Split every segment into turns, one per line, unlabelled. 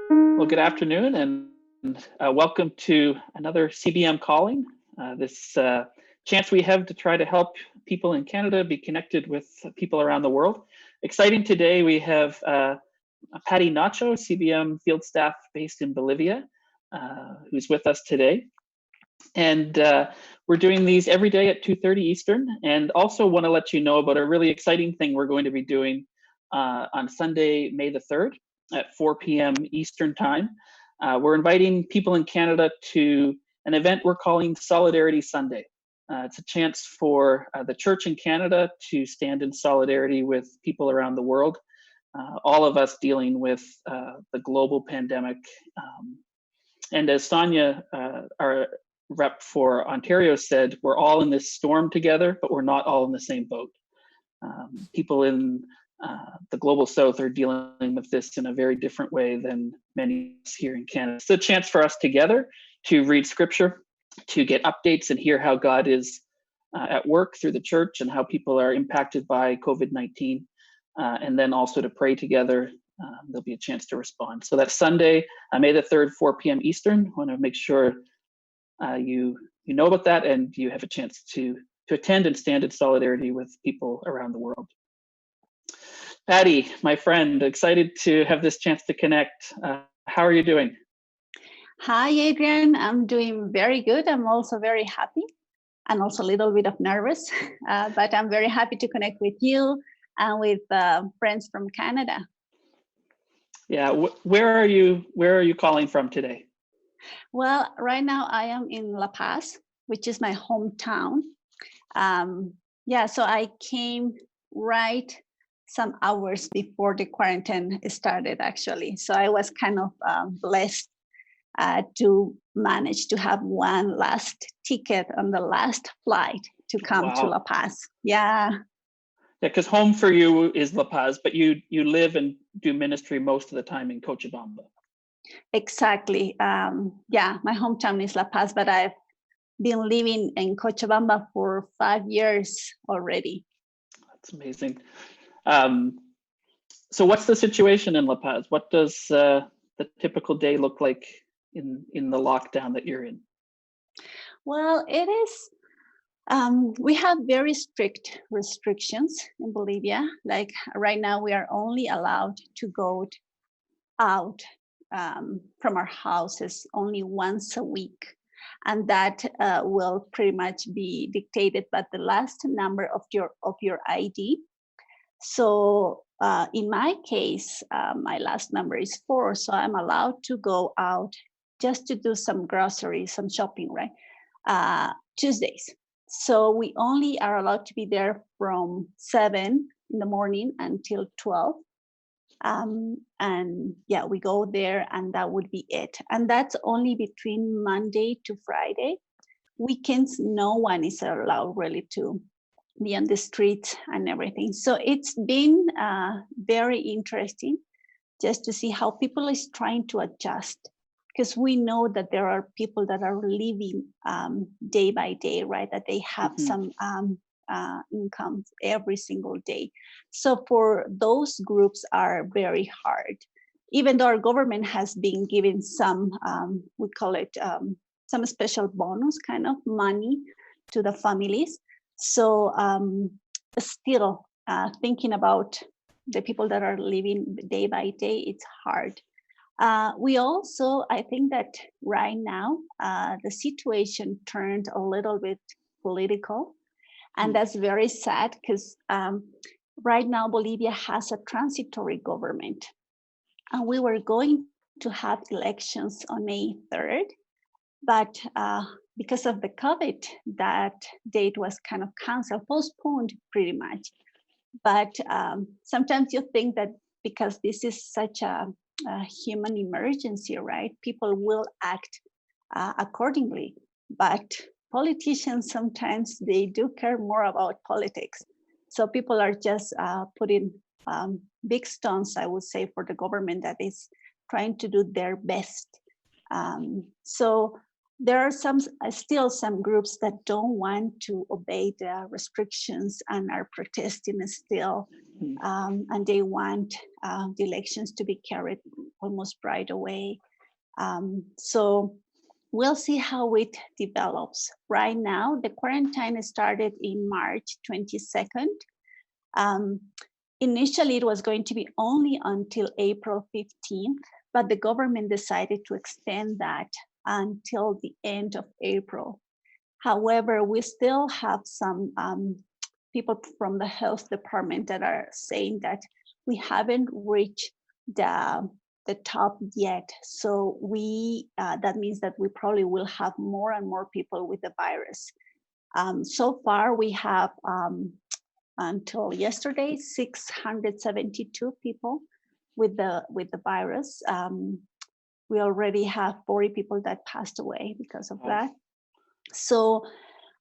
Well, good afternoon and welcome to another CBM Calling. This chance we have to try to help people in Canada be connected with people around the world. Exciting today, we have Patty Nacho, CBM field staff based in Bolivia, who's with us today. And we're doing these every day at 2:30 Eastern. And also want to let you know about a really exciting thing we're going to be doing on Sunday, May the 3rd at 4 p.m. Eastern Time. We're inviting people in Canada to an event we're calling Solidarity Sunday. It's a chance for the church in Canada to stand in solidarity with people around the world, all of us dealing with the global pandemic. And as Sonia, our rep for Ontario, said, we're all in this storm together, but we're not all in the same boat. People in the global south are dealing with this in a very different way than many of us here in Canada. It's a chance for us together to read scripture, to get updates and hear how God is at work through the church and how people are impacted by COVID-19, and then also to pray together. There'll be a chance to respond. So that's Sunday, May the 3rd, 4 p.m. Eastern. I want to make sure you know about that and you have a chance to attend and stand in solidarity with people around the world. Patty, my friend, excited to have this chance to connect. How are you doing?
Hi, Adrian. I'm doing very good. I'm also very happy and also a little bit of nervous, but I'm very happy to connect with you and with friends from Canada.
Yeah, where are you calling from today?
Well, right now I am in La Paz, which is my hometown. So I came right some hours before the quarantine started, actually. So I was kind of blessed to manage to have one last ticket on the last flight to come to La Paz. Yeah,
because home for you is La Paz, but you live and do ministry most of the time in Cochabamba.
Exactly. My hometown is La Paz, but I've been living in Cochabamba for 5 years already.
That's amazing. So what's the situation in La Paz? What does the typical day look like in the lockdown that you're in?
Well, it is. We have very strict restrictions in Bolivia. Like right now, we are only allowed to go out from our houses only once a week. And that will pretty much be dictated by the last number of your ID. So in my case, my last number is 4, so I'm allowed to go out just to do some groceries, some shopping, right? Tuesdays. So we only are allowed to be there from 7 in the morning until 12. We go there and that would be it. And that's only between Monday to Friday. Weekends, no one is allowed really to be on the street and everything. So it's been very interesting just to see how people is trying to adjust, because we know that there are people that are living day by day, right? That they have some income every single day. So for those groups are very hard, even though our government has been giving some, we call it some special bonus kind of money to the families. So still thinking about the people that are living day by day, it's hard. We also, I think that right now, the situation turned a little bit political, and that's very sad because right now Bolivia has a transitory government, and we were going to have elections on May 3rd, but because of the COVID, that date was kind of canceled, postponed pretty much. But sometimes you think that because this is such a human emergency, right? People will act accordingly. But politicians, sometimes they do care more about politics. So people are just putting big stones, I would say, for the government that is trying to do their best. So there are still some groups that don't want to obey the restrictions and are protesting still, and they want the elections to be carried almost right away. So we'll see how it develops. Right now, the quarantine started in March 22nd. Initially, it was going to be only until April 15th, but the government decided to extend that until the end of April. However, we still have some people from the health department that are saying that we haven't reached the top yet. So that means that we probably will have more and more people with the virus. So far, we have until yesterday 672 people with the virus. We already have 40 people that passed away because of that. So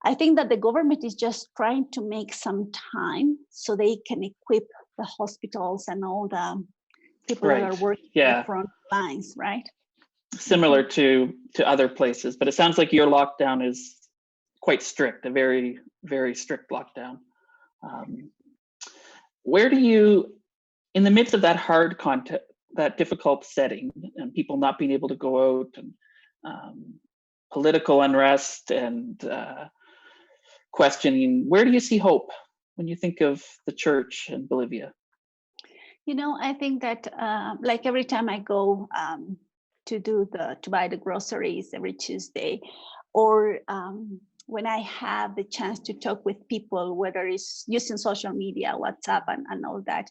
I think that the government is just trying to make some time so they can equip the hospitals and all the people that are working in the front lines, right?
Similar to other places, but it sounds like your lockdown is quite strict, a very, very strict lockdown. Where do you, in the midst of that hard content, that difficult setting, and people not being able to go out, and political unrest and questioning, where do you see hope when you think of the church in Bolivia?
I think that like every time I go to buy the groceries every Tuesday, or when I have the chance to talk with people, whether it's using social media, WhatsApp, and all that,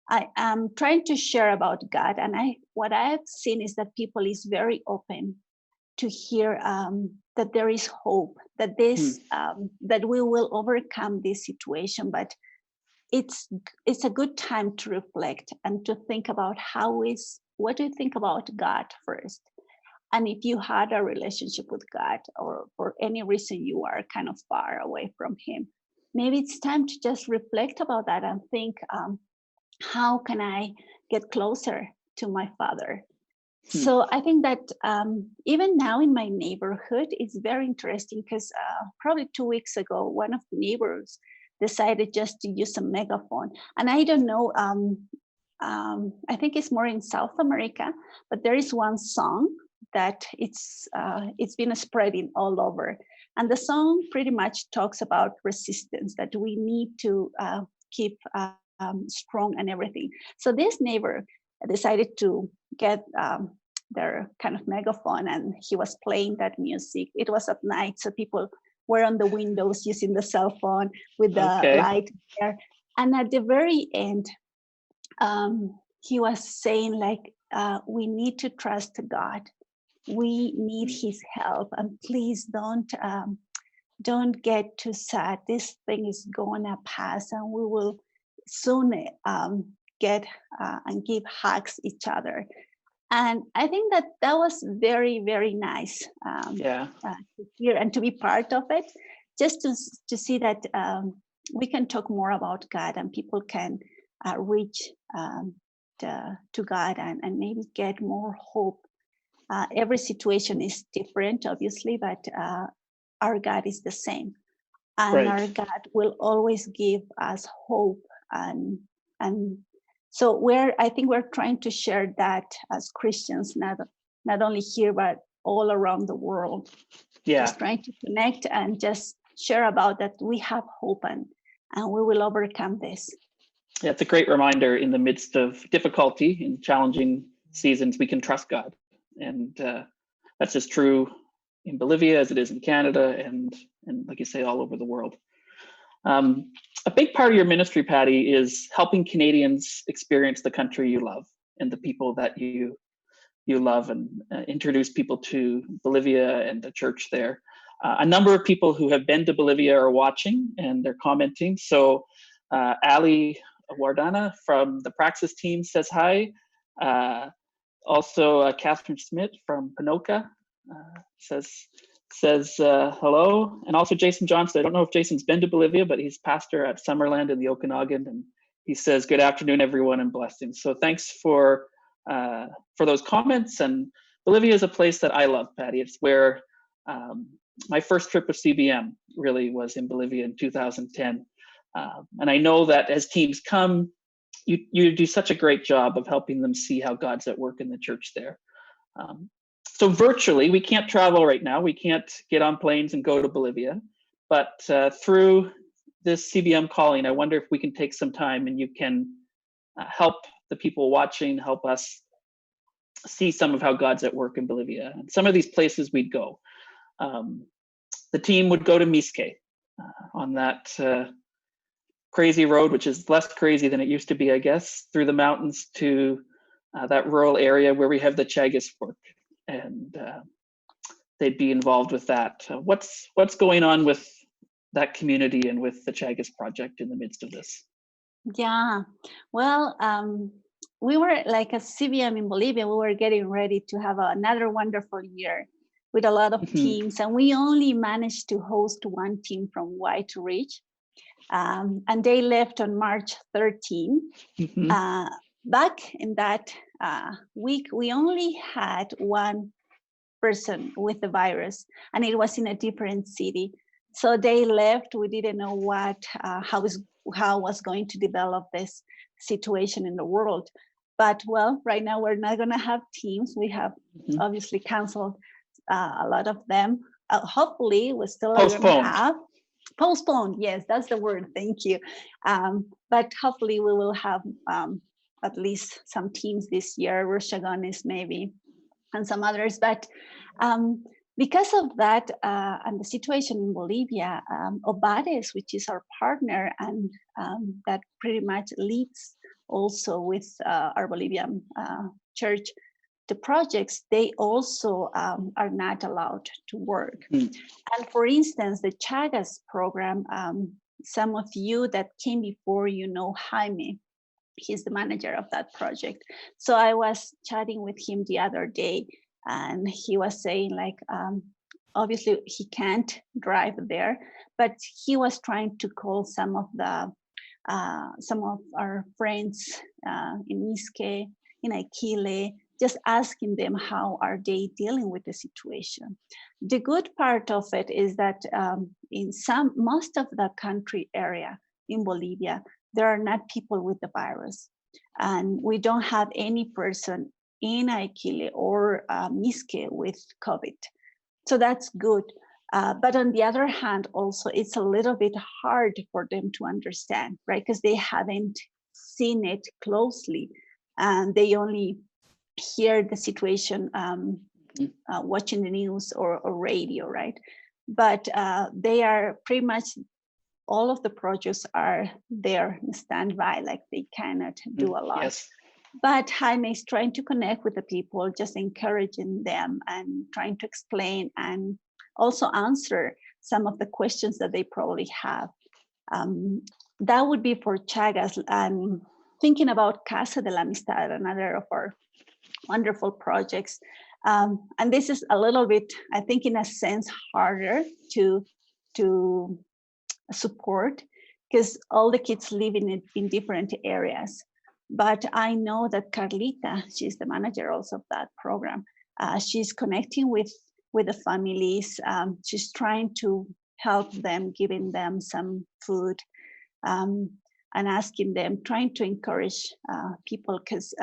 I am trying to share about God. And what I have seen is that people is very open to hear that there is hope, that that we will overcome this situation. But it's a good time to reflect and to think about what do you think about God first? And if you had a relationship with God, or for any reason you are kind of far away from Him, maybe it's time to just reflect about that and think, how can I get closer to my Father? So I think that even now in my neighborhood, it's very interesting because probably 2 weeks ago, one of the neighbors decided just to use a megaphone. And I don't know, I think it's more in South America, but there is one song that it's been spreading all over. And the song pretty much talks about resistance, that we need to keep strong and everything. So this neighbor decided to get their kind of megaphone, and he was playing that music. It was at night, so people were on the windows using the cell phone with the light there. And at the very end, he was saying like, we need to trust God. We need His help, and please don't get too sad. This thing is gonna pass, and we will soon get and give hugs each other. And I think that was very, very nice to hear and to be part of it, just to see that we can talk more about God, and people can reach to God and maybe get more hope. Every situation is different, obviously, but our God is the same. And our God will always give us hope. And so I think we're trying to share that as Christians, not only here, but all around the world. Just trying to connect and just share about that we have hope, and we will overcome this.
Yeah, it's a great reminder in the midst of difficulty, in challenging seasons, we can trust God. And that's as true in Bolivia as it is in Canada, and like you say, all over the world. A big part of your ministry, Patty, is helping Canadians experience the country you love and the people that you love, and introduce people to Bolivia and the church there. A number of people who have been to Bolivia are watching, and they're commenting. So Ali Wardana from the Praxis team says hi. Also, Catherine Smith from Panoka says hello. And also Jason Johnson. I don't know if Jason's been to Bolivia, but he's pastor at Summerland in the Okanagan, and he says, good afternoon, everyone, and blessings. So thanks for those comments. And Bolivia is a place that I love, Patty. It's where my first trip with CBM really was, in Bolivia in 2010. And I know that as teams come you do such a great job of helping them see how God's at work in the church there. So virtually, we can't travel right now. We can't get on planes and go to Bolivia, but through this CBM calling, I wonder if we can take some time and you can help the people watching, help us see some of how God's at work in Bolivia. And some of these places we'd go. The team would go to Misque on that crazy road, which is less crazy than it used to be, I guess, through the mountains to that rural area where we have the Chagas fork, and they'd be involved with that. What's going on with that community and with the Chagas project in the midst of this?
Yeah, well, we were like a CBM in Bolivia. We were getting ready to have another wonderful year with a lot of teams, and we only managed to host one team from White Ridge. And they left on March 13. Back in that week, we only had one person with the virus, and it was in a different city. So they left. We didn't know how was going to develop this situation in the world. But well, right now we're not going to have teams. We have obviously canceled a lot of them. Hopefully, we're still going to have. Postponed, yes, that's the word. Thank you. But hopefully we will have at least some teams this year, Rushagonis maybe, and some others. But because of that and the situation in Bolivia, Obades, which is our partner and that pretty much leads also with our Bolivian church, the projects, they also are not allowed to work. And for instance, the Chagas program, some of you that came before, you know Jaime. He's the manager of that project. So I was chatting with him the other day, and he was saying like, obviously he can't drive there, but he was trying to call some of our friends in Misque, in Aquile, just asking them how are they dealing with the situation. The good part of it is that in most of the country area in Bolivia, there are not people with the virus, and we don't have any person in Aquile or Misque with COVID. So that's good. But on the other hand, also it's a little bit hard for them to understand, right? Because they haven't seen it closely, and they only hear the situation watching the news or radio, right? But they are pretty much, all of the projects are there in standby, like they cannot do a lot. Yes. But Jaime is trying to connect with the people, just encouraging them and trying to explain and also answer some of the questions that they probably have. That would be for Chagas. And thinking about Casa de la Amistad, another of our wonderful projects. And this is a little bit, I think in a sense, harder to support because all the kids live in different areas. But I know that Carlita, she's the manager also of that program. She's connecting with the families. She's trying to help them, giving them some food and asking them, trying to encourage people because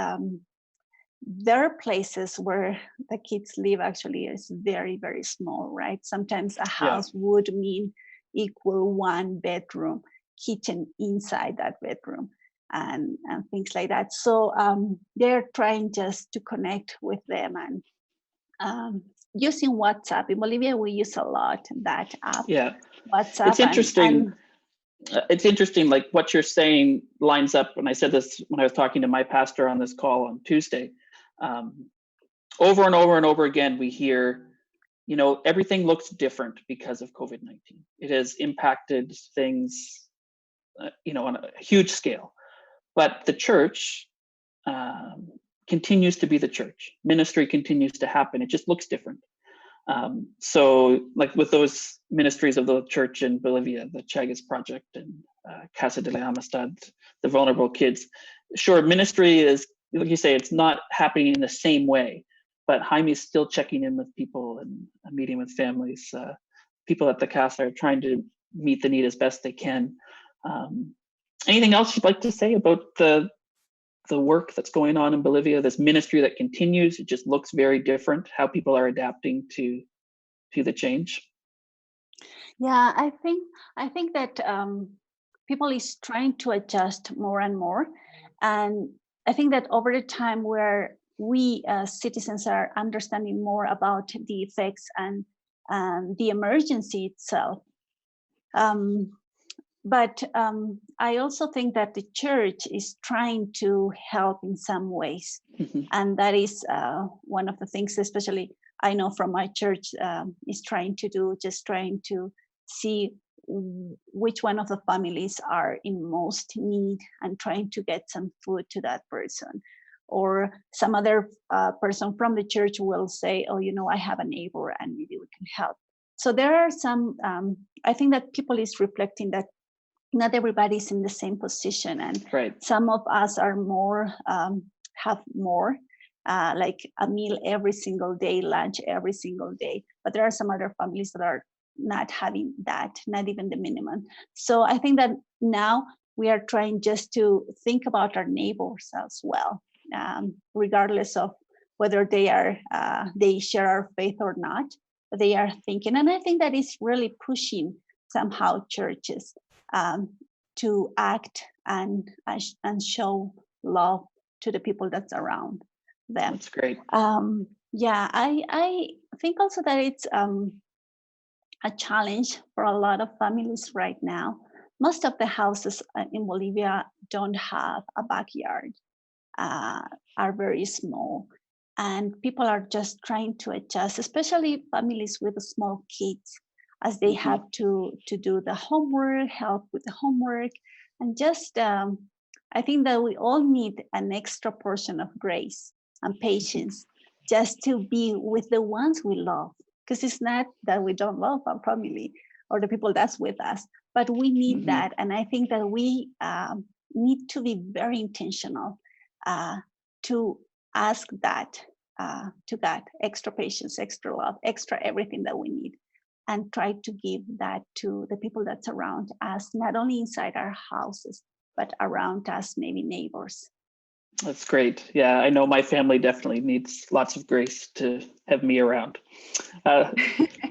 there are places where the kids live actually is very, very small, right? Sometimes a house would mean equal one bedroom, kitchen inside that bedroom, and things like that. So they're trying just to connect with them and using WhatsApp. In Bolivia, we use a lot that app.
Yeah,
WhatsApp.
It's interesting. It's interesting, like what you're saying lines up. And I said this when I was talking to my pastor on this call on Tuesday. Over and over and over again, we hear, everything looks different because of COVID-19. It has impacted things, on a huge scale. But the church continues to be the church. Ministry continues to happen. It just looks different. So like with those ministries of the church in Bolivia, the Chagas Project and Casa de la Amistad, the vulnerable kids, sure, ministry is, like you say, it's not happening in the same way, but Jaime's still checking in with people and meeting with families. People at the casa are trying to meet the need as best they can. Anything else you'd like to say about the the work that's going on in Bolivia, this ministry that continues. It just looks very different, how people are adapting to the change.
Yeah, I think that people is trying to adjust more and more, and I think that over the time where we citizens are understanding more about the effects and the emergency itself. But I also think that the church is trying to help in some ways.
Mhm.
And that is one of the things, especially I know from my church, is trying to do, just trying to see which one of the families are in most need and trying to get some food to that person. Or some other person from the church will say, oh, you know, I have a neighbor and maybe we can help. So there are some, I think that people is reflecting that not everybody's in the same position, and
Right.
some of us are more have more like a meal every single day, lunch every single day, but there are some other families that are not having that, not even the minimum. So I think that now we are trying just to think about our neighbors as well, regardless of whether they are they share our faith or not. They are thinking, and I think that is really pushing somehow churches to act and show love to the people that's around them.
That's great.
Yeah, I think also that it's a challenge for a lot of families right now. Most of the houses in Bolivia don't have a backyard, are very small, and people are just trying to adjust, especially families with small kids, as they have to do the homework, help with the homework, and just I think that we all need an extra portion of grace and patience just to be with the ones we love, because it's not that we don't love our family or the people that's with us, but we need that. And I think that we need to be very intentional to ask that to God, extra patience, extra love, extra everything that we need, and try to give that to the people that's around us, not only inside our houses, but around us, maybe neighbors.
That's great. Yeah, I know my family definitely needs lots of grace to have me around.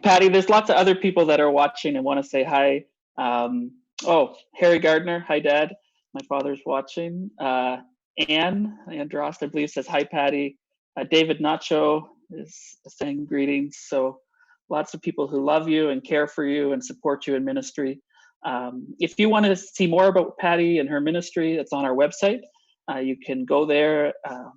Patty, there's lots of other people that are watching and want to say hi. Harry Gardner, hi, Dad. My father's watching. Anne Drost, I believe, says hi, Patty. David Nacho is saying greetings. So lots of people who love you and care for you and support you in ministry. If you want to see more about Patty and her ministry, it's on our website. You can go there. I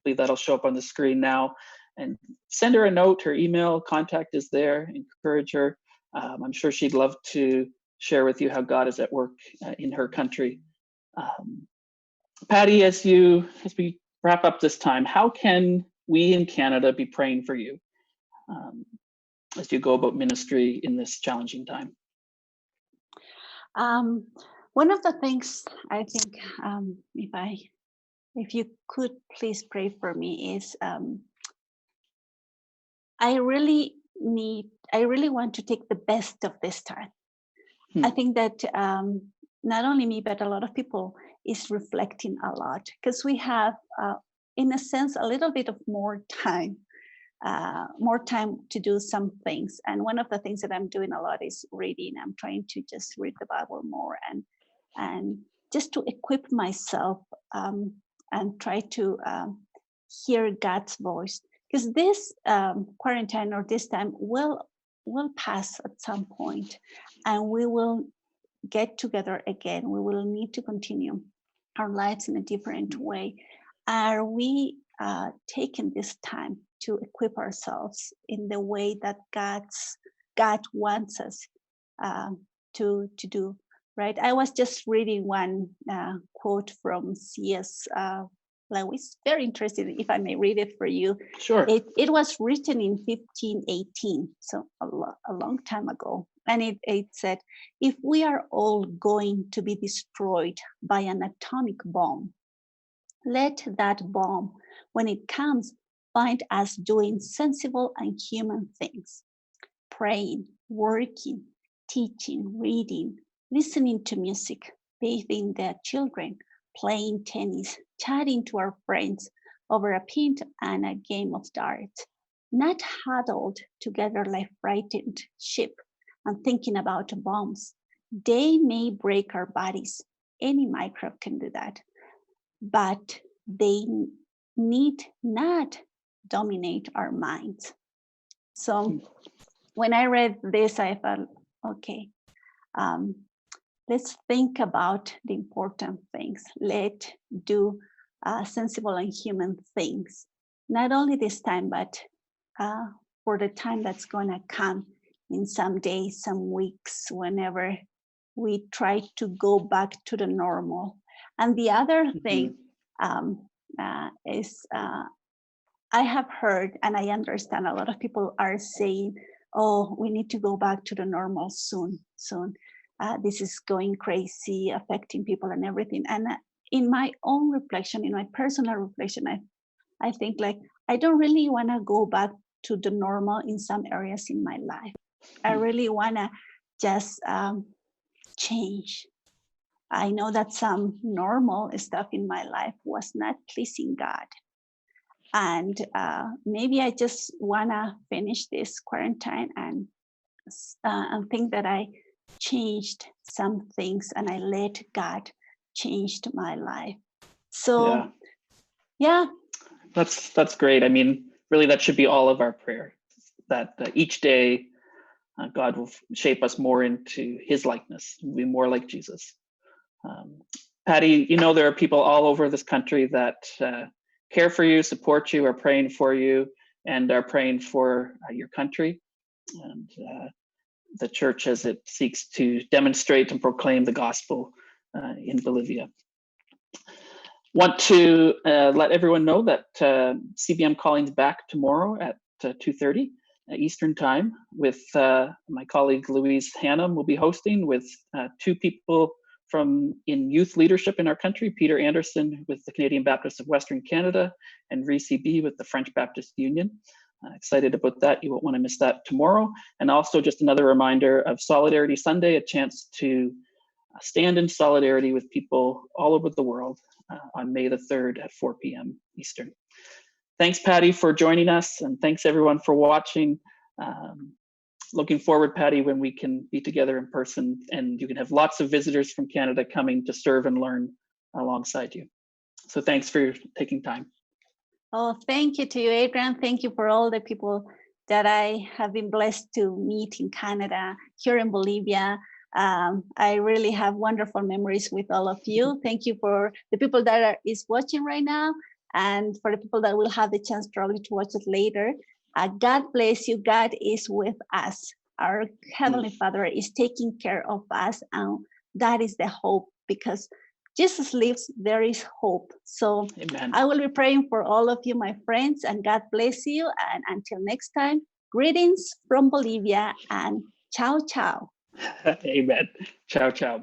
believe that'll show up on the screen now, and send her a note. Her email contact is there. Encourage her. I'm sure she'd love to share with you how God is at work in her country. Patty, as we wrap up this time, how can we in Canada be praying for you as you go about ministry in this challenging time?
One of the things I think, if you could please pray for me, is I really want to take the best of this time. I think that not only me, but a lot of people is reflecting a lot, because we have, in a sense, a little bit of more time to do some things. And one of the things that I'm doing a lot is reading. I'm trying to just read the Bible more and just to equip myself and try to hear God's voice, because this quarantine or this time will pass at some point, and we will get together again. We will need to continue our lives in a different way. Are we taking this time to equip ourselves in the way that God wants us to do? Right. I was just reading one quote from C.S. Lewis. Very interesting. If I may read it for you.
Sure.
It was written in 1518, so a long time ago. And it said, if we are all going to be destroyed by an atomic bomb, let that bomb, when it comes, find us doing sensible and human things, praying, working, teaching, reading, listening to music, bathing their children, playing tennis, chatting to our friends over a pint and a game of darts, not huddled together like frightened sheep and thinking about bombs. They may break our bodies. Any microbe can do that. But they need not dominate our minds. So when I read this, I thought, okay, let's think about the important things. Let's do sensible and human things, not only this time, but for the time that's going to come in some days, some weeks, whenever we try to go back to the normal. And the other thing is I have heard and I understand a lot of people are saying, oh, we need to go back to the normal soon. This is going crazy, affecting people and everything. And in my own reflection, in my personal reflection, I think like, I don't really want to go back to the normal in some areas in my life. I really want to just change. I know that some normal stuff in my life was not pleasing God. And maybe I just want to finish this quarantine and think that I changed some things and I let God change my life. So, yeah.
That's great. I mean, really, that should be all of our prayer, that each day God will shape us more into his likeness, be more like Jesus. Patty, you know, there are people all over this country that care for you, support you, are praying for you, and are praying for your country and the church as it seeks to demonstrate and proclaim the gospel in Bolivia. Want to let everyone know that CBM Calling's back tomorrow at 2:30 Eastern Time with my colleague Louise Hannum will be hosting with two people from in youth leadership in our country, Peter Anderson with the Canadian Baptists of Western Canada and Reese B with the French Baptist Union. Excited about that. You won't want to miss that tomorrow. And also just another reminder of Solidarity Sunday, a chance to stand in solidarity with people all over the world on May the 3rd at 4 p.m. Eastern. Thanks, Patty, for joining us, and thanks everyone for watching. Looking forward, Patty, when we can be together in person and you can have lots of visitors from Canada coming to serve and learn alongside you. So thanks for taking time.
Oh, thank you to you, Adrian. Thank you for all the people that I have been blessed to meet in Canada, here in Bolivia. I really have wonderful memories with all of you. Thank you for the people that is watching right now, and for the people that will have the chance probably to watch it later. God bless you. God is with us. Our Heavenly Father is taking care of us, and that is the hope, because Jesus lives, there is hope. So
Amen.
I will be praying for all of you, my friends, and God bless you. And until next time, greetings from Bolivia and ciao, ciao.
Amen. Ciao, ciao.